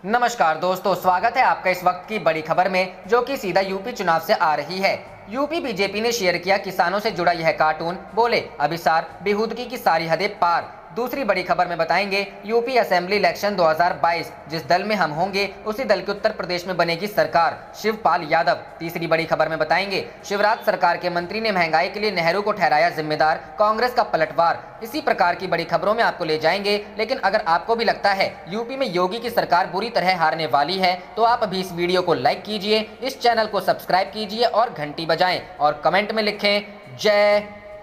नमस्कार दोस्तों, स्वागत है आपका इस वक्त की बड़ी खबर में, जो कि सीधा यूपी चुनाव से आ रही है। यूपी बीजेपी ने शेयर किया किसानों से जुड़ा यह कार्टून, बोले अभिसार बेहूदगी की सारी हदें पार। दूसरी बड़ी खबर में बताएंगे यूपी असेंबली इलेक्शन 2022, जिस दल में हम होंगे उसी दल की उत्तर प्रदेश में बनेगी सरकार, शिवपाल यादव। तीसरी बड़ी खबर में बताएंगे शिवराज सरकार के मंत्री ने महंगाई के लिए नेहरू को ठहराया जिम्मेदार, कांग्रेस का पलटवार। इसी प्रकार की बड़ी खबरों में आपको ले जाएंगे। लेकिन अगर आपको भी लगता है यूपी में योगी की सरकार बुरी तरह हारने वाली है, तो आप अभी इस वीडियो को लाइक कीजिए, इस चैनल को सब्सक्राइब कीजिए और घंटी बजाएं और कमेंट में लिखें जय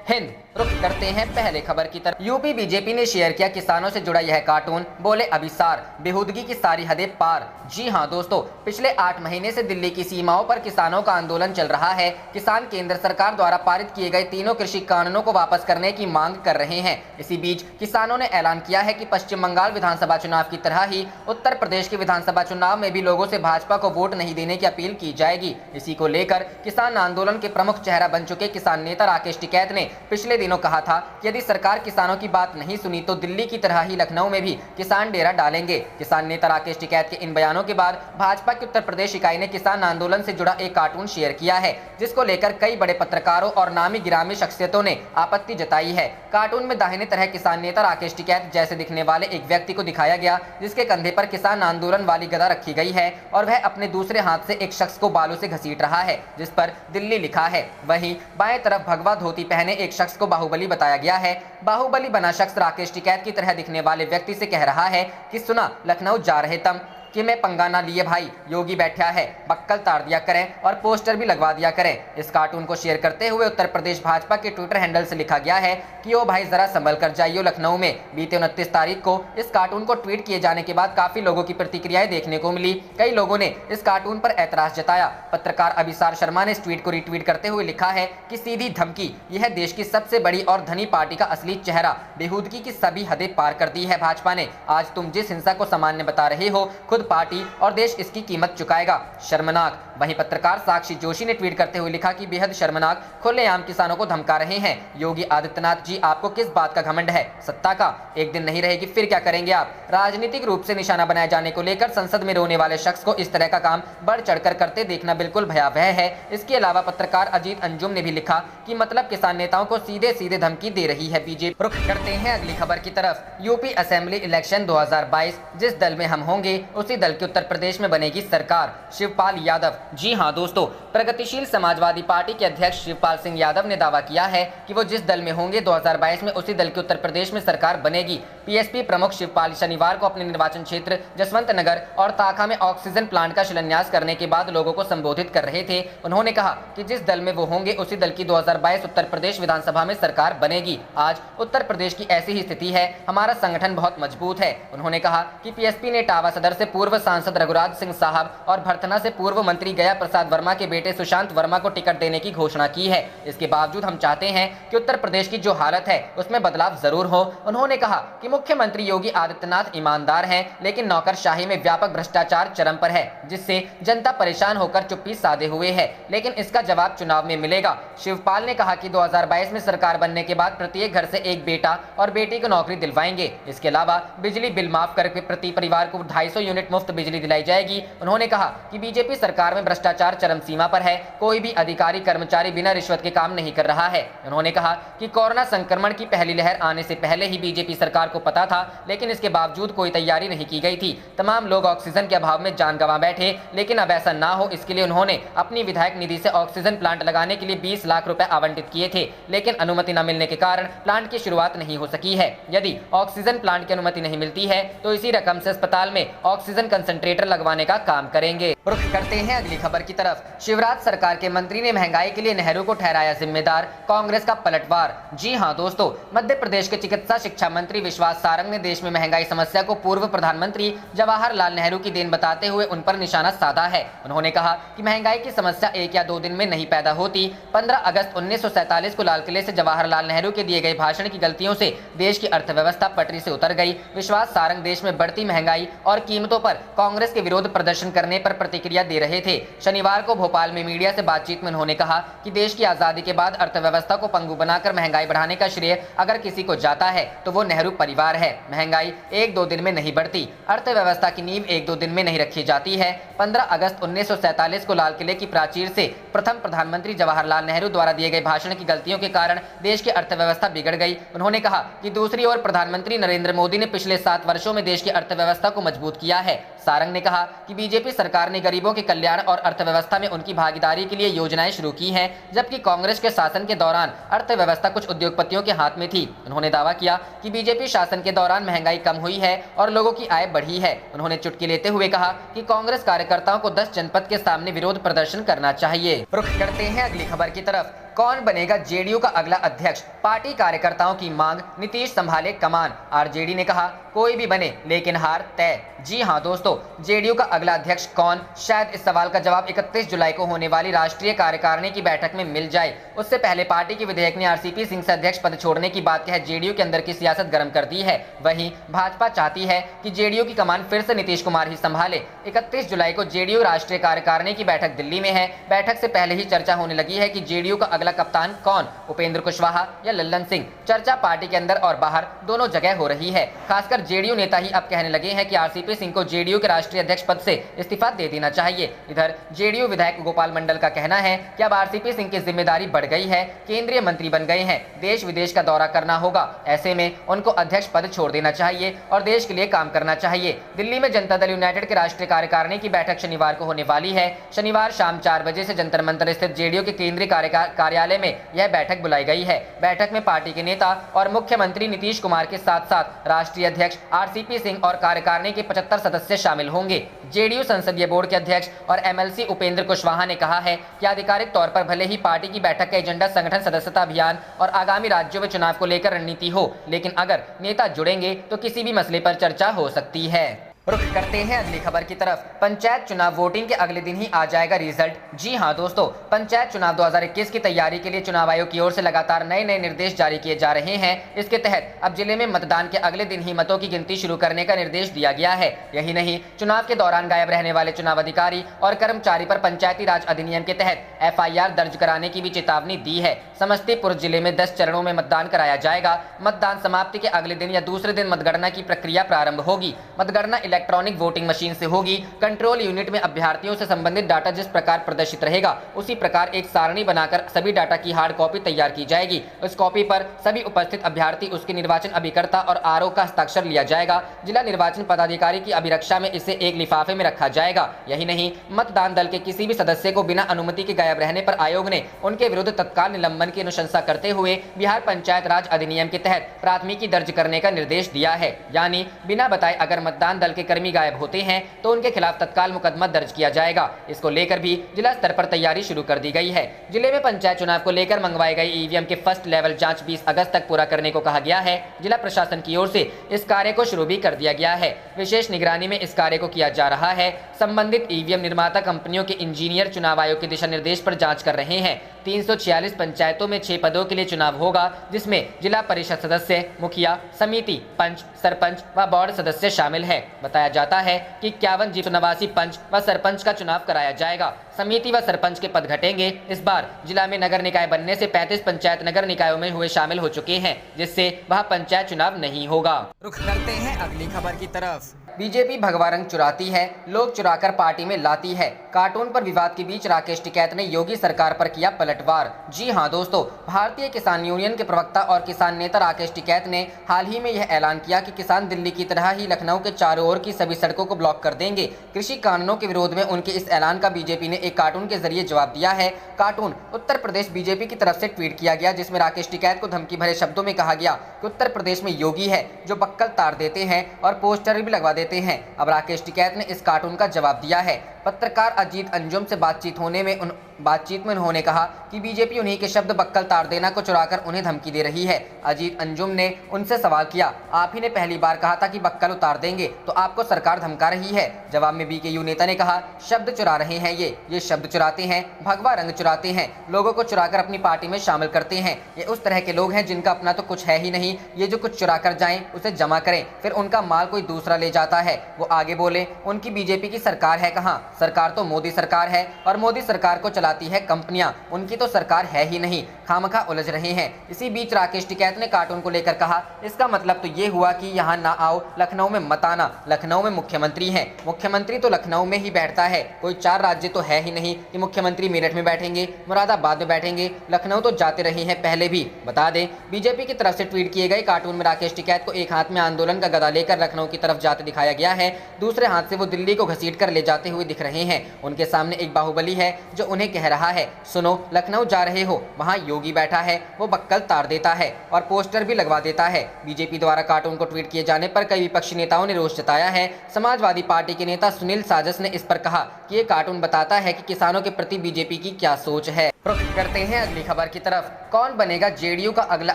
हिंद। रुक करते हैं पहले खबर की तरफ। यूपी बीजेपी ने शेयर किया किसानों से जुड़ा यह कार्टून, बोले अभिसार बेहूदगी की सारी हदें पार। जी हां दोस्तों, पिछले 8 महीने से दिल्ली की सीमाओं पर किसानों का आंदोलन चल रहा है। किसान केंद्र सरकार द्वारा पारित किए गए तीनों कृषि कानूनों को वापस करने की मांग कर रहे हैं। इसी बीच किसानों ने ऐलान किया है कि पश्चिम बंगाल विधानसभा चुनाव की तरह ही उत्तर प्रदेश के विधानसभा चुनाव में भी लोगों से भाजपा को वोट नहीं देने की अपील की जाएगी। इसी को लेकर किसान आंदोलन के प्रमुख चेहरा बन चुके किसान नेता राकेश टिकैत ने पिछले दिनों कहा था कि यदि सरकार किसानों की बात नहीं सुनी तो दिल्ली की तरह ही लखनऊ में भी किसान डेरा डालेंगे। किसान नेता राकेश टिकैत के इन बयानों के बाद भाजपा की उत्तर प्रदेश इकाई ने किसान आंदोलन से जुड़ा एक कार्टून शेयर किया है, जिसको लेकर कई बड़े पत्रकारों और नामी गिरामी शख्सियतों ने आपत्ति जताई है। कार्टून में दाहिने तरह किसान नेता राकेश टिकैत जैसे दिखने वाले एक व्यक्ति को दिखाया गया, जिसके कंधे पर किसान आंदोलन वाली गदा रखी गई है और वह अपने दूसरे हाथ से एक शख्स को बालों से घसीट रहा है, जिस पर दिल्ली लिखा है। वहीं बाएं तरफ भगवा धोती पहने एक शख्स को बाहुबली बताया गया है। बाहुबली बना शख्स राकेश टिकैत की तरह दिखने वाले व्यक्ति से कह रहा है कि सुना लखनऊ जा रहे तुम कि मैं पंगा ना लिए भाई, योगी बैठा है, बक्कल तार दिया करें और पोस्टर भी लगवा दिया करें। इस कार्टून को शेयर करते हुए उत्तर प्रदेश भाजपा के ट्विटर हैंडल से लिखा गया है कि ओ भाई जरा संभल कर जाइयो लखनऊ में। बीते 29 तारीख को इस कार्टून को ट्वीट किए जाने के बाद काफी लोगों की प्रतिक्रियाएं देखने को मिली। कई लोगों ने इस कार्टून पर ऐतराज जताया। पत्रकार अभिसार शर्मा ने इस ट्वीट को रिट्वीट करते हुए लिखा है कि सीधी धमकी, यह देश की सबसे बड़ी और धनी पार्टी का असली चेहरा, बेहूदगी की सभी हदें पार कर दी है भाजपा ने। आज तुम जिस हिंसा को सामान्य बता रहे हो, खुद पार्टी और देश इसकी कीमत चुकाएगा, शर्मनाक। वहीं पत्रकार साक्षी जोशी ने ट्वीट करते हुए लिखा कि बेहद शर्मनाक, खुलेआम किसानों को धमका रहे हैं। योगी आदित्यनाथ जी, आपको किस बात का घमंड है? सत्ता का एक दिन नहीं रहेगी, फिर क्या करेंगे आप? राजनीतिक रूप से निशाना बनाए जाने को लेकर संसद में रोने वाले शख्स को इस तरह का काम बढ़ चढ़कर करते देखना बिल्कुल भयावह है। इसके अलावा पत्रकार अजीत अंजुम ने भी लिखा कि मतलब किसान नेताओं को सीधे सीधे धमकी दे रही है बीजेपी। रुख करते हैं अगली खबर की तरफ। यूपी असेंबली इलेक्शन 2022, जिस दल में हम होंगे उसी दल के उत्तर प्रदेश में बनेगी सरकार, शिवपाल यादव। जी हां दोस्तों, प्रगतिशील समाजवादी पार्टी के अध्यक्ष शिवपाल सिंह यादव ने दावा किया है कि वो जिस दल में होंगे 2022 में उसी दल के उत्तर प्रदेश में सरकार बनेगी। पीएसपी प्रमुख शिवपाल शनिवार को अपने निर्वाचन क्षेत्र जसवंत नगर और ताखा में ऑक्सीजन प्लांट का शिलान्यास करने के बाद लोगों को संबोधित कर रहे थे। उन्होंने कहा कि जिस दल में वो होंगे उसी दल की 2022 उत्तर प्रदेश विधानसभा में सरकार बनेगी। आज उत्तर प्रदेश की ऐसी ही स्थिति है, हमारा संगठन बहुत मजबूत है। उन्होंने कहा कि पीएसपी ने टावा सदर से पूर्व सांसद रघुराज सिंह साहब और भरथना से पूर्व मंत्री गया प्रसाद वर्मा के बेटे सुशांत वर्मा को टिकट देने की घोषणा की है। इसके बावजूद हम चाहते हैं कि उत्तर प्रदेश की जो हालत है उसमें बदलाव जरूर हो। उन्होंने कहा कि मुख्यमंत्री योगी आदित्यनाथ ईमानदार हैं, लेकिन नौकरशाही में व्यापक भ्रष्टाचार चरम पर है, जिससे जनता परेशान होकर चुप्पी साधे हुए है, लेकिन इसका जवाब चुनाव में मिलेगा। शिवपाल ने कहा कि 2022 में सरकार बनने के बाद प्रत्येक घर से एक बेटा और बेटी को नौकरी दिलवाएंगे। इसके अलावा बिजली बिल माफ करके प्रति परिवार को 250 यूनिट मुफ्त बिजली दिलाई जाएगी। उन्होंने कहा कि बीजेपी सरकार में भ्रष्टाचार चरम सीमा पर है, कोई भी अधिकारी कर्मचारी बिना रिश्वत के काम नहीं कर रहा है। उन्होंने कहा कि कोरोना संक्रमण की पहली लहर आने से पहले ही बीजेपी सरकार को पता था, लेकिन इसके बावजूद कोई तैयारी नहीं की गई थी। तमाम लोग ऑक्सीजन के अभाव में जान गंवा बैठे, लेकिन अब ऐसा ना हो इसके लिए उन्होंने अपनी विधायक निधि से ऑक्सीजन प्लांट लगाने के लिए 20 लाख रुपए आवंटित किए थे, लेकिन अनुमति न मिलने के कारण प्लांट की शुरुआत नहीं हो सकी है। यदि ऑक्सीजन प्लांट की अनुमति नहीं मिलती है तो इसी रकम से अस्पताल में ऑक्सीजन कंसंट्रेटर लगवाने का काम करेंगे। रुख करते हैं अगली खबर की तरफ। शिवराज सरकार के मंत्री ने महंगाई के लिए नेहरू को ठहराया जिम्मेदार, कांग्रेस का पलटवार। जी हां दोस्तों, मध्य प्रदेश के चिकित्सा शिक्षा मंत्री विश्वास सारंग ने देश में महंगाई समस्या को पूर्व प्रधानमंत्री जवाहरलाल नेहरू की देन बताते हुए उन पर निशाना साधा है। उन्होंने कहा कि महंगाई की समस्या 1 या 2 दिन में नहीं पैदा होती। 15 अगस्त 1947 को लाल किले से जवाहरलाल नेहरू के दिए गए भाषण की गलतियों से देश की अर्थव्यवस्था पटरी से उतर गई। विश्वास सारंग देश में बढ़ती महंगाई और कीमतों पर कांग्रेस के विरोध प्रदर्शन करने पर प्रतिक्रिया दे रहे थे। शनिवार को भोपाल में मीडिया से बातचीत में उन्होंने कहा कि देश की आजादी के बाद अर्थव्यवस्था को पंगु बनाकर महंगाई बढ़ाने का श्रेय अगर किसी को जाता है तो वो नेहरू परिवार है। महंगाई एक दो दिन में नहीं बढ़ती, अर्थव्यवस्था की नींव एक दो दिन में नहीं रखी जाती है। 15 अगस्त 1947 को लाल किले की प्राचीर से प्रथम प्रधानमंत्री जवाहरलाल नेहरू द्वारा दिए गए भाषण की गलतियों के कारण देश की अर्थव्यवस्था बिगड़ गई। उन्होंने कहा कि दूसरी ओर प्रधानमंत्री नरेंद्र मोदी ने पिछले 7 वर्षों में देश की अर्थव्यवस्था को मजबूत किया है। सारंग ने कहा कि बीजेपी सरकार ने गरीबों के कल्याण और अर्थव्यवस्था में उनकी भागीदारी के लिए योजनाएं शुरू की हैं, जबकि कांग्रेस के शासन के दौरान अर्थव्यवस्था कुछ उद्योगपतियों के हाथ में थी। उन्होंने दावा किया कि बीजेपी शासन के दौरान महंगाई कम हुई है और लोगों की आय बढ़ी है। उन्होंने चुटकी लेते हुए कहा कि कांग्रेस कार्यकर्ताओं को 10 जनपद के सामने विरोध प्रदर्शन करना चाहिए। रुख करते हैं अगली खबर की तरफ। कौन बनेगा जेडीयू का अगला अध्यक्ष? पार्टी कार्यकर्ताओं की मांग, नीतीश संभाले कमान। आरजेडी ने कहा कोई भी बने लेकिन हार तय। जी हां दोस्तों, जेडीयू का अगला अध्यक्ष कौन? शायद इस सवाल का जवाब 31 जुलाई को होने वाली राष्ट्रीय कार्यकारिणी की बैठक में मिल जाए। उससे पहले पार्टी के विधायक ने आरसीपी सिंह से अध्यक्ष पद छोड़ने की बात कह जेडीयू के अंदर की सियासत गर्म कर दी है। वहीं भाजपा चाहती है कि जेडीयू की कमान फिर से नीतीश कुमार ही संभाले। 31 जुलाई को जेडीयू राष्ट्रीय कार्यकारिणी की बैठक दिल्ली में है। बैठक से पहले ही चर्चा होने लगी है कि जेडीयू का अगला कप्तान कौन, उपेंद्र कुशवाहा या लल्लन सिंह। चर्चा पार्टी के अंदर और बाहर दोनों जगह हो रही है। खासकर जेडीयू नेता ही अब कहने लगे हैं कि आरसीपी सिंह को जेडीयू के राष्ट्रीय अध्यक्ष पद से इस्तीफा दे देना चाहिए। इधर जेडीयू विधायक गोपाल मंडल का कहना है कि अब आरसीपी सिंह की जिम्मेदारी बढ़ गई है, केंद्रीय मंत्री बन गए हैं, देश विदेश का दौरा करना होगा। ऐसे में उनको अध्यक्ष पद छोड़ देना चाहिए और देश के लिए काम करना चाहिए। दिल्ली में जनता दल यूनाइटेड के राष्ट्रीय कार्यकारिणी की बैठक शनिवार को होने वाली है। शनिवार शाम 4 बजे से जंतर मंतर स्थित जेडीयू के केंद्रीय कार्यालय में यह बैठक बुलाई गई है। बैठक में पार्टी के नेता और मुख्यमंत्री नीतीश कुमार के साथ साथ राष्ट्रीय अध्यक्ष आरसीपी सिंह और कार्यकारिणी के 75 सदस्य शामिल होंगे। जेडीयू संसदीय बोर्ड के अध्यक्ष और एमएलसी उपेंद्र कुशवाहा ने कहा है कि आधिकारिक तौर पर भले ही पार्टी की बैठक का एजेंडा संगठन सदस्यता अभियान और आगामी राज्यों में चुनाव को लेकर रणनीति हो, लेकिन अगर नेता जुड़ेंगे तो किसी भी मसले पर चर्चा हो सकती है। रुख करते हैं अगली खबर की तरफ। पंचायत चुनाव वोटिंग के अगले दिन ही आ जाएगा रिजल्ट। जी हां दोस्तों, पंचायत चुनाव 2021 की तैयारी के लिए चुनाव आयोग की ओर से लगातार नए नए निर्देश जारी किए जा रहे हैं। इसके तहत अब जिले में मतदान के अगले दिन ही मतों की गिनती शुरू करने का निर्देश दिया गया है। यही नहीं, चुनाव के दौरान गायब रहने वाले चुनाव अधिकारी और कर्मचारी पर पंचायती राज अधिनियम के तहत FIR दर्ज कराने की भी चेतावनी दी है। समस्तीपुर जिले में 10 चरणों में मतदान कराया जाएगा। मतदान समाप्ति के अगले दिन या दूसरे दिन मतगणना की प्रक्रिया प्रारंभ होगी। मतगणना इलेक्ट्रॉनिक वोटिंग मशीन से होगी। कंट्रोल यूनिट में अभ्यर्थियों से संबंधित डाटा जिस प्रकार प्रदर्शित रहेगा, उसी प्रकार एक सारणी बनाकर सभी डाटा की हार्ड कॉपी तैयार की जाएगी। इस कॉपी पर सभी उपस्थित अभ्यर्थी, उसके निर्वाचन अभिकर्ता और आरओ का हस्ताक्षर लिया जाएगा। जिला निर्वाचन पदाधिकारी की अभिरक्षा में इसे एक लिफाफे में रखा जाएगा। यही नहीं, मतदान दल के किसी भी सदस्य को बिना अनुमति के गायब रहने पर आयोग ने उनके विरुद्ध तत्काल निलंबन की अनुशंसा करते हुए बिहार पंचायत राज अधिनियम के तहत प्राथमिकी दर्ज करने का निर्देश दिया है। यानी बिना बताए अगर मतदान दल के कर्मी गायब होते हैं तो उनके खिलाफ तत्काल मुकदमा दर्ज किया जाएगा। इसको लेकर भी जिला स्तर पर तैयारी शुरू कर दी गई है। जिले में पंचायत चुनाव को लेकर मंगवाए गए ईवीएम के फर्स्ट लेवल जांच 20 अगस्त तक पूरा करने को कहा गया है। जिला प्रशासन की ओर से इस कार्य को शुरू भी कर दिया गया है। विशेष निगरानी में इस कार्य को किया जा रहा है। संबंधित ईवीएम निर्माता कंपनियों के इंजीनियर चुनाव आयोग के दिशा निर्देश पर जांच कर रहे हैं। 346 पंचायतों में 6 पदों के लिए चुनाव होगा, जिसमें जिला परिषद सदस्य, मुखिया, समिति, पंच, सरपंच व वार्ड सदस्य शामिल है। बताया जाता है कि 51 जीतनवासी पंच व सरपंच का चुनाव कराया जाएगा। समिति व सरपंच के पद घटेंगे। इस बार जिला में नगर निकाय बनने से 35 पंचायत नगर निकायों में हुए शामिल हो चुके हैं, जिससे वह पंचायत चुनाव नहीं होगा। रुख करते हैं अगली खबर की तरफ। बीजेपी भगवा रंग चुराती है, लोग चुराकर पार्टी में लाती है। कार्टून पर विवाद के बीच राकेश टिकैत ने योगी सरकार पर किया पलटवार। जी हां दोस्तों, भारतीय किसान यूनियन के प्रवक्ता और किसान नेता राकेश टिकैत ने हाल ही में यह ऐलान किया कि किसान दिल्ली की तरह ही लखनऊ के चारों ओर की सभी सड़कों को ब्लॉक कर देंगे। कृषि कानूनों के विरोध में उनके इस ऐलान का बीजेपी ने एक कार्टून के जरिए जवाब दिया है। कार्टून उत्तर प्रदेश बीजेपी की तरफ से ट्वीट किया गया, जिसमें राकेश टिकैत को धमकी भरे शब्दों में कहा गया कि उत्तर प्रदेश में योगी है जो बक्कल तार देते हैं और पोस्टर भी लगवा देते हैं। अब राकेश टिकैत ने इस कार्टून का जवाब दिया है। पत्रकार अजीत अंजुम से बातचीत होने में बातचीत में उन्होंने कहा कि बीजेपी उन्हीं के शब्द बक्कल तार देना को चुराकर उन्हें धमकी दे रही है। अजीत अंजुम ने उनसे सवाल किया, आप ही ने पहली बार कहा था कि बक्कल उतार देंगे, तो आपको सरकार धमका रही है। जवाब में बीकेयू नेता ने कहा, शब्द चुरा रहे हैं, ये शब्द चुराते हैं, भगवा रंग चुराते हैं, लोगों को चुराकर अपनी पार्टी में शामिल करते हैं। ये उस तरह के लोग हैं जिनका अपना तो कुछ है ही नहीं, ये जो कुछ चुरा कर जाएं उसे जमा करें, फिर उनका माल कोई दूसरा ले जाता है। वो आगे बोले, उनकी बीजेपी की सरकार है कहाँ, सरकार तो मोदी सरकार है और मोदी सरकार को चलाती है कंपनियां, उनकी तो सरकार है ही नहीं, खामखा उलझ रहे हैं। इसी बीच राकेश टिकैत ने कार्टून को लेकर कहा, इसका मतलब तो ये हुआ कि यहाँ ना आओ, लखनऊ में मत आना, लखनऊ में मुख्यमंत्री है, मुख्यमंत्री तो लखनऊ में ही बैठता है, कोई 4 राज्य तो है ही नहीं कि मुख्यमंत्री मेरठ में बैठेंगे, मुरादाबाद में बैठेंगे, लखनऊ तो जाते रहे हैं पहले भी। बता दें, बीजेपी की तरफ से ट्वीट किए गए कार्टून में राकेश टिकैत को एक हाथ में आंदोलन का गदा लेकर लखनऊ की तरफ जाते दिखाया गया है, दूसरे हाथ से वो दिल्ली को घसीट कर ले जाते हुए दिख रहे हैं। उनके सामने एक बाहुबली है जो उन्हें कह रहा है, सुनो लखनऊ जा रहे हो, वहाँ योगी बैठा है, वो बक्कल तार देता है और पोस्टर भी लगवा देता है। बीजेपी द्वारा कार्टून को ट्वीट किए जाने पर कई विपक्षी नेताओं ने रोष जताया है। समाजवादी पार्टी के नेता सुनील साजस ने इस पर कहा कि ये कार्टून बताता है कि किसानों के प्रति बीजेपी की क्या सोच है। रुख करते हैं अगली खबर की तरफ। कौन बनेगा जेडीयू का अगला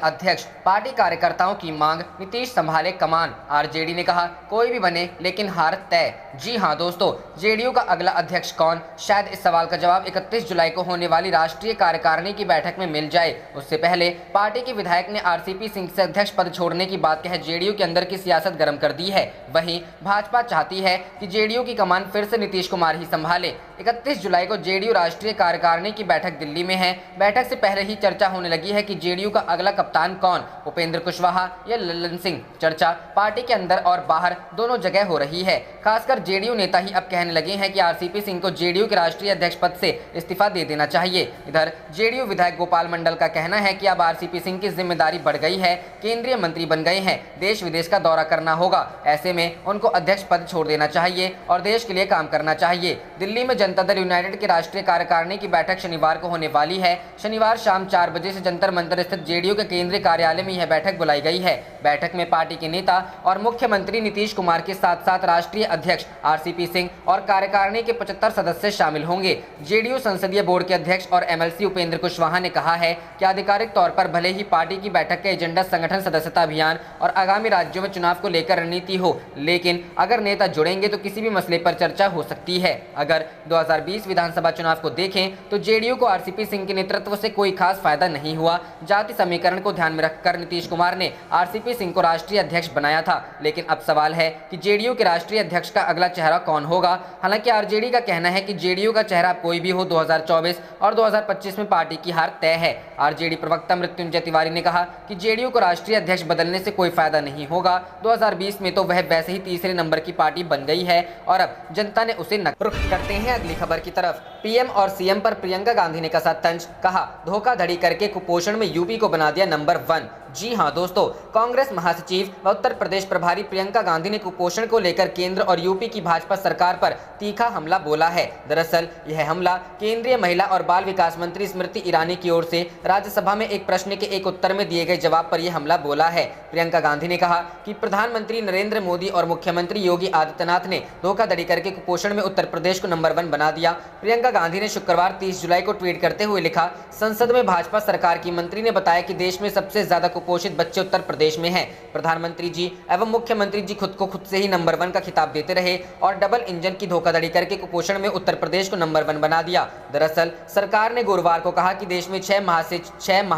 अध्यक्ष, पार्टी कार्यकर्ताओं की मांग, नीतीश संभाले कमान। आरजेडी ने कहा, कोई भी बने लेकिन हार तय। जी हां दोस्तों, जेडीयू का अगला अध्यक्ष कौन, शायद इस सवाल का जवाब 31 जुलाई को होने वाली राष्ट्रीय कार्यकारिणी की बैठक में मिल जाए। उससे पहले पार्टी के विधायक ने आरसीपी सिंह से अध्यक्ष पद छोड़ने की बात कह जेडीयू के अंदर की सियासत गर्म कर दी है। वहीं भाजपा चाहती है कि जेडीयू की कमान फिर से नीतीश कुमार ही संभाले। 31 जुलाई को जेडीयू राष्ट्रीय कार्यकारिणी की बैठक दिल्ली में है। बैठक से पहले ही चर्चा होने लगी है कि जेडीयू का अगला कप्तान कौन, उपेंद्र कुशवाहा या लल्लन सिंह। चर्चा पार्टी के अंदर और बाहर दोनों जगह हो रही है। खासकर जेडीयू नेता ही अब कहने लगे हैं कि आरसीपी सिंह को जेडीयू के राष्ट्रीय अध्यक्ष पद से इस्तीफा दे देना चाहिए। इधर जेडीयू विधायक गोपाल मंडल का कहना है कि अब आरसीपी सिंह की जिम्मेदारी बढ़ गई है, केंद्रीय मंत्री बन गए हैं, देश विदेश का दौरा करना होगा, ऐसे में उनको अध्यक्ष पद छोड़ देना चाहिए और देश के लिए काम करना चाहिए। दिल्ली में जनता दल यूनाइटेड की राष्ट्रीय कार्यकारिणी की बैठक शनिवार को होने वाली है। शनिवार शाम 4 बजे से जंतर मंतर स्थित जेडीयू के केंद्रीय कार्यालय में यह बैठक बुलाई गई है। बैठक में पार्टी के नेता और मुख्यमंत्री नीतीश कुमार के साथ साथ राष्ट्रीय अध्यक्ष आरसीपी सिंह और कार्यकारिणी के 75 सदस्य शामिल होंगे। जेडीयू संसदीय बोर्ड के अध्यक्ष और एमएलसी उपेंद्र कुशवाहा ने कहा है कि आधिकारिक तौर पर भले ही पार्टी की बैठक का एजेंडा संगठन सदस्यता अभियान और आगामी राज्यों में चुनाव को लेकर रणनीति हो, लेकिन अगर नेता जुड़ेंगे तो किसी भी मसले पर चर्चा हो सकती है। अगर 2020 विधानसभा चुनाव को देखें तो जेडीयू को आरसीपी सिंह के नेतृत्व से कोई खास फायदा नहीं हुआ। जाति समीकरण को ध्यान में रखकर नीतीश कुमार ने आरसीपी सिंह को राष्ट्रीय अध्यक्ष बनाया था, लेकिन अब सवाल है कि जेडीयू के राष्ट्रीय अध्यक्ष का अगला चेहरा कौन होगा। हालांकि आरजेडी का कहना है कि जेडीयू का चेहरा कोई भी हो, 2024 और 2025 में पार्टी की हार तय है। आरजेडी प्रवक्ता मृत्युंजय तिवारी ने कहा कि जेडीयू को राष्ट्रीय अध्यक्ष बदलने से कोई फायदा नहीं होगा। 2020 में तो वह वैसे ही तीसरे नंबर की पार्टी बन गई है और अब जनता ने उसे रुख करते हैं अगली खबर की तरफ। पीएम और सीएम पर प्रियंका गांधी ने कसा तंज, कहा धोखाधड़ी करके कुपोषण में यूपी को बना दिया नंबर 1। जी हां दोस्तों, कांग्रेस महासचिव व उत्तर प्रदेश प्रभारी प्रियंका गांधी ने कुपोषण को लेकर केंद्र और यूपी की भाजपा सरकार पर तीखा हमला बोला है। दरअसल यह हमला केंद्रीय महिला और बाल विकास मंत्री स्मृति ईरानी की ओर से राज्यसभा में एक प्रश्न के एक उत्तर में दिए गए जवाब पर यह हमला बोला है। प्रियंका गांधी ने कहा कि प्रधानमंत्री नरेंद्र मोदी और मुख्यमंत्री योगी आदित्यनाथ ने धोखाधड़ी करके कुपोषण में उत्तर प्रदेश को नंबर 1 बना दिया। प्रियंका गांधी ने शुक्रवार 30 जुलाई को ट्वीट करते हुए लिखा, संसद में भाजपा सरकार की मंत्री ने बताया कि देश में सबसे ज्यादा कुपोषित बच्चे उत्तर प्रदेश में हैं। प्रधानमंत्री जी एवं मुख्यमंत्री जी खुद को खुद से ही नंबर 1 का खिताब देते रहे और डबल इंजन की धोखाधड़ी करके कुपोषण में उत्तर प्रदेश को नंबर 1 बना दिया। दरअसल सरकार ने गुरुवार को कहा कि देश में 6 माह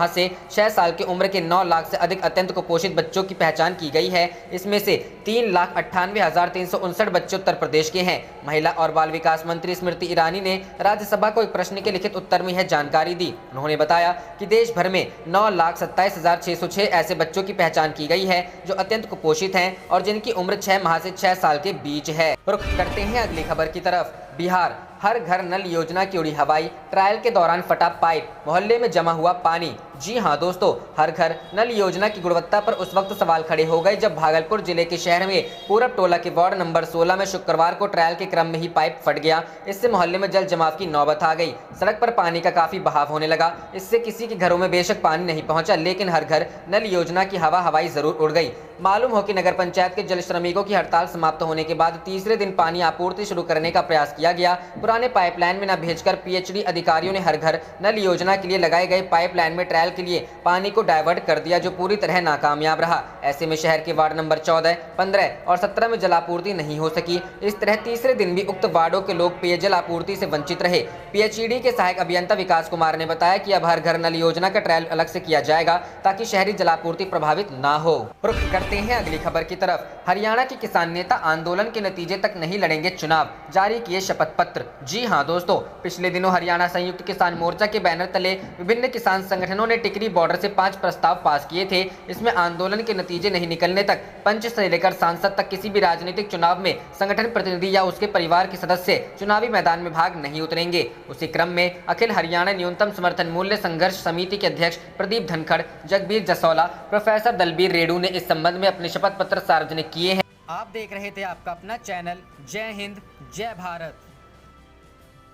से 6 साल की उम्र के 9 लाख से अधिक अत्यंत कुपोषित बच्चों की पहचान की गई है। इसमें से 3,98,359 बच्चे उत्तर प्रदेश के हैं। महिला और बाल विकास मंत्री स्मृति ईरानी ने राज्यसभा को एक प्रश्न के लिखित उत्तर में यह जानकारी दी। उन्होंने बताया कि देश भर में 9,27,606 ऐसे बच्चों की पहचान की गई है जो अत्यंत कुपोषित हैं और जिनकी उम्र 6 माह से 6 साल के बीच है। रुख करते हैं अगली खबर की तरफ। बिहार, हर घर नल योजना की उड़ी हवाई, ट्रायल के दौरान फटा पाइप, मोहल्ले में जमा हुआ पानी। जी हां दोस्तों, हर घर नल योजना की गुणवत्ता पर उस वक्त सवाल खड़े हो गए जब भागलपुर जिले के शहर में पूरब टोला के वार्ड नंबर 16 में शुक्रवार को ट्रायल के क्रम में ही पाइप फट गया। इससे मोहल्ले में जल जमाव की नौबत आ गई। सड़क पर पानी का काफी बहाव होने लगा। इससे किसी के घरों में बेशक पानी नहीं पहुंचा, लेकिन हर घर नल योजना की हवा हवाई जरूर उड़ गई। मालूम हो कि नगर पंचायत के जल श्रमिकों की हड़ताल समाप्त होने के बाद तीसरे दिन पानी आपूर्ति शुरू करने का प्रयास किया गया। पुराने पाइपलाइन में न भेजकर पीएचडी अधिकारियों ने हर घर नल योजना के लिए लगाए गए पाइपलाइन में ट्रायल के लिए पानी को डायवर्ट कर दिया, जो पूरी तरह नाकामयाब रहा। ऐसे में शहर के वार्ड नंबर 14, 15 और 17 में जलापूर्ति नहीं हो सकी। इस तरह तीसरे दिन भी उक्त वार्डों के लोग पेयजल आपूर्ति से वंचित रहे। पीएचईडी के सहायक अभियंता विकास कुमार ने बताया कि अब हर घर नल योजना का ट्रायल अलग से किया जाएगा ताकि शहरी जलापूर्ति प्रभावित ना हो। रुख करते हैं अगली खबर की तरफ। हरियाणा के किसान नेता आंदोलन के नतीजे तक नहीं लड़ेंगे चुनाव, जारी किए शपथ पत्र। जी हां दोस्तों, पिछले दिनों हरियाणा संयुक्त किसान मोर्चा के बैनर तले विभिन्न किसान संगठनों ने टिकरी बॉर्डर से 5 प्रस्ताव पास किए थे। इसमें आंदोलन के नतीजे नहीं निकलने तक पंच से लेकर सांसद तक किसी भी राजनीतिक चुनाव में संगठन प्रतिनिधि या उसके परिवार के सदस्य चुनावी मैदान में भाग नहीं उतरेंगे। उसी क्रम में अखिल हरियाणा न्यूनतम समर्थन मूल्य संघर्ष समिति के अध्यक्ष प्रदीप धनखड़, जगबीर जसौला, प्रोफेसर दलबीर रेडू ने इस संबंध में अपने शपथ पत्र सार्वजनिक किए हैं। आप देख रहे थे आपका अपना चैनल जय हिंद जय भारत।